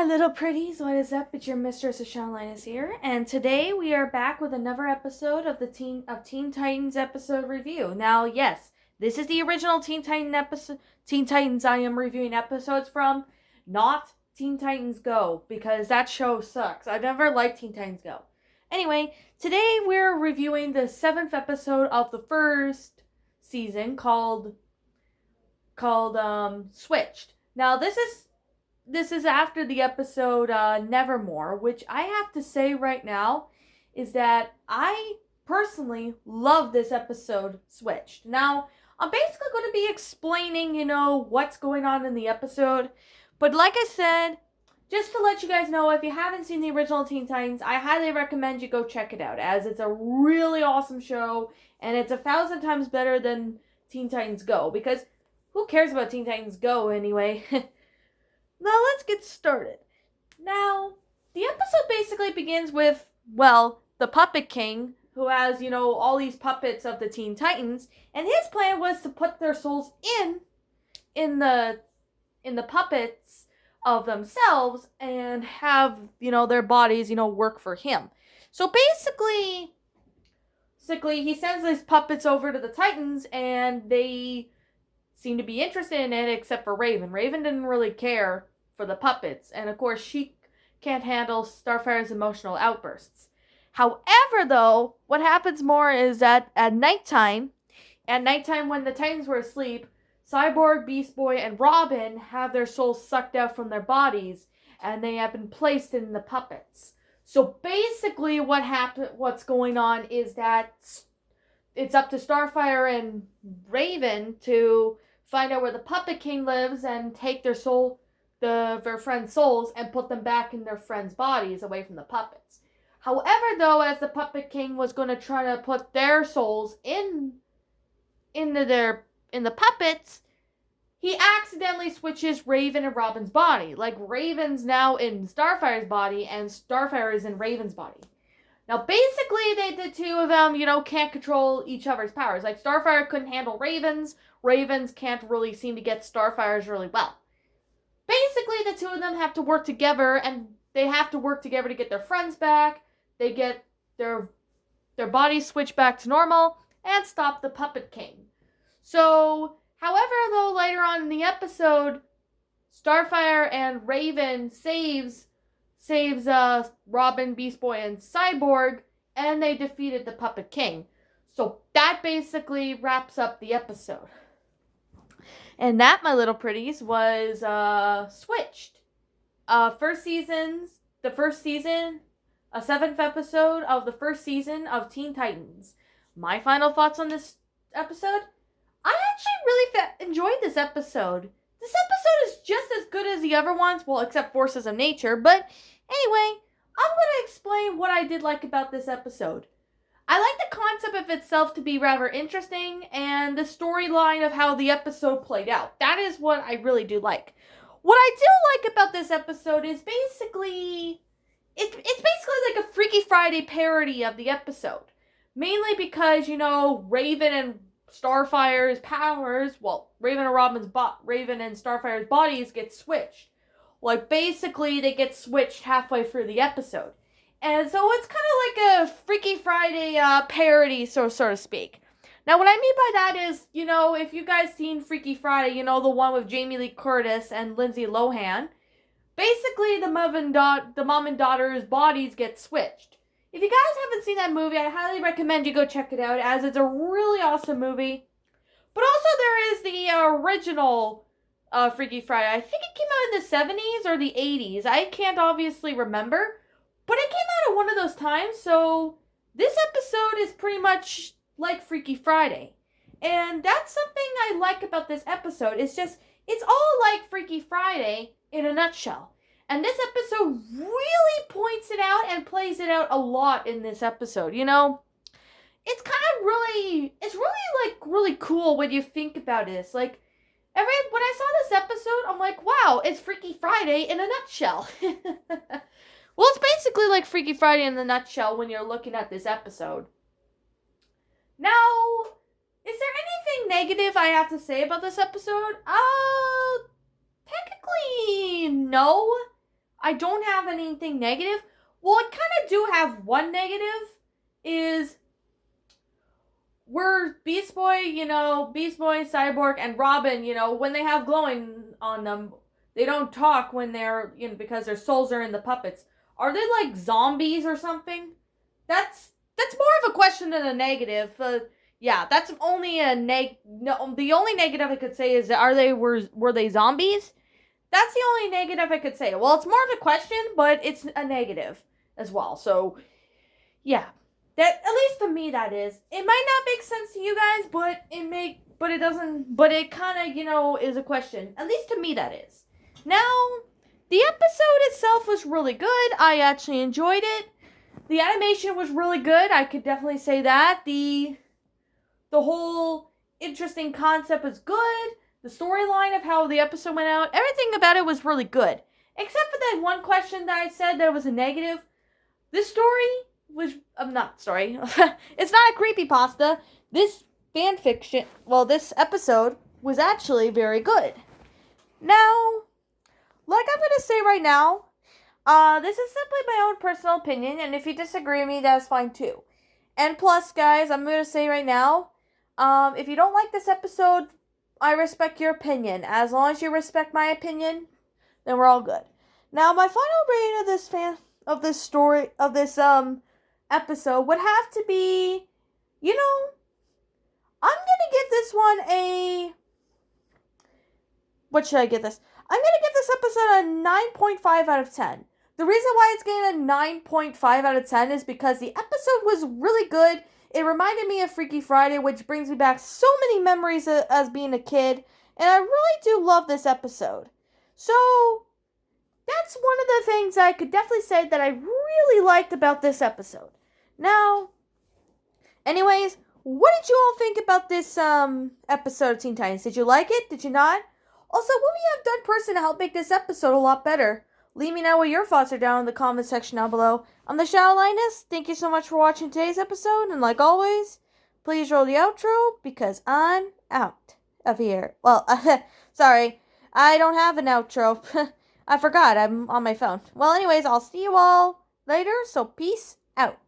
my little pretties, what is up? It's your Mistress Sean Linus here, and today we are back with another episode of the Teen Titans episode review. Now, yes, this is the original Teen Titans I am reviewing episodes from, not Teen Titans Go, because that show sucks. I never liked Teen Titans Go. Anyway, today we're reviewing the 7th episode of the first season called Switched. Now, this is after the episode Nevermore, which I have to say right now is that I personally love this episode, Switched. Now, I'm basically going to be explaining, what's going on in the episode. But like I said, just to let you guys know, if you haven't seen the original Teen Titans, I highly recommend you go check it out, as it's a really awesome show, and it's 1,000 times better than Teen Titans Go, because who cares about Teen Titans Go anyway? Now let's get started. Now, the episode basically begins with, the Puppet King, who has, all these puppets of the Teen Titans, and his plan was to put their souls in the puppets of themselves and have, their bodies, work for him. So basically, he sends these puppets over to the Titans, and they seem to be interested in it, except for Raven. Raven didn't really care for the puppets, and of course she can't handle Starfire's emotional outbursts. However, though, what happens more is that at nighttime when the Titans were asleep, Cyborg, Beast Boy, and Robin have their souls sucked out from their bodies, and they have been placed in the puppets. So basically what's going on is that it's up to Starfire and Raven to find out where the Puppet King lives and take their friends' souls, and put them back in their friends' bodies away from the puppets. However, though, as the Puppet King was going to try to put their souls in the puppets, he accidentally switches Raven and Robin's body. Like, Raven's now in Starfire's body, and Starfire is in Raven's body. Now, basically, the two of them, can't control each other's powers. Like, Starfire couldn't handle Raven's. Ravens can't really seem to get Starfire's really well. Basically, the two of them have to work together, and they have to work together to get their friends back. They get their bodies switched back to normal, and stop the Puppet King. So, however, though, later on in the episode, Starfire and Raven saves Robin, Beast Boy, and Cyborg, and they defeated the Puppet King. So that basically wraps up the episode. And that, my little pretties, was Switched. The first season, a 7th episode of the first season of Teen Titans. My final thoughts on this episode? I actually really enjoyed this episode. This episode is just as good as the other ones, well, except Forces of Nature, but anyway, I'm going to explain what I did like about this episode. I like the concept of itself to be rather interesting, and the storyline of how the episode played out. That is what I really do like. What I do like about this episode is basically, it's basically like a Freaky Friday parody of the episode. Mainly because, Raven and Starfire's powers, Raven and Starfire's bodies get switched. Like, basically, they get switched halfway through the episode. And so it's kind of like a Freaky Friday parody, so to speak. Now, what I mean by that is, if you guys seen Freaky Friday, the one with Jamie Lee Curtis and Lindsay Lohan, basically the mom and daughter's bodies get switched. If you guys haven't seen that movie, I highly recommend you go check it out, as it's a really awesome movie. But also there is the original Freaky Friday. I think it came out in the 70s or the 80s. I can't obviously remember. But it came out at one of those times, so this episode is pretty much like Freaky Friday. And that's something I like about this episode. It's all like Freaky Friday in a nutshell. And this episode really points it out and plays it out a lot in this episode. It's kind of really cool when you think about it. It's like, when I saw this episode, I'm like, wow, it's Freaky Friday in a nutshell. Well, it's basically like Freaky Friday in a nutshell when you're looking at this episode. Now, is there anything negative I have to say about this episode? Technically, no. I don't have anything negative. Well, I kind of do have one negative, is where Beast Boy, Cyborg, and Robin, when they have glowing on them, they don't talk when they're, because their souls are in the puppets. Are they like zombies or something? That's more of a question than a negative. Yeah, that's only a no, the only negative I could say is were they zombies? That's the only negative I could say. Well, it's more of a question, but it's a negative as well. So, yeah. That, at least to me, that is. It might not make sense to you guys, but it doesn't, but it kind of, is a question. At least to me, that is. Now, the episode itself was really good. I actually enjoyed it. The animation was really good. I could definitely say that. The whole interesting concept was good. The storyline of how the episode went out, everything about it was really good. Except for that one question that I said that was a negative. This story was, not story. It's not a creepypasta. This fanfiction, this episode was actually very good. Now, like I'm going to say right now, this is simply my own personal opinion, and if you disagree with me, that's fine too. And plus, guys, I'm going to say right now, if you don't like this episode, I respect your opinion. As long as you respect my opinion, then we're all good. Now, my final rating of this episode would have to be, I'm gonna give this one a. What should I give this? I'm gonna give this episode a 9.5 out of 10. The reason why it's getting a 9.5 out of 10 is because the episode was really good. It reminded me of Freaky Friday, which brings me back so many memories as being a kid. And I really do love this episode. So, that's one of the things I could definitely say that I really liked about this episode. Now, anyways, what did you all think about this episode of Teen Titans? Did you like it? Did you not? Also, what would you have done personally to help make this episode a lot better? Leave me know what your thoughts are down in the comment section down below. I'm the Shadow Linus. Thank you so much for watching today's episode. And like always, please roll the outro because I'm out of here. Well, sorry. I don't have an outro. I forgot. I'm on my phone. Well, anyways, I'll see you all later. So peace out.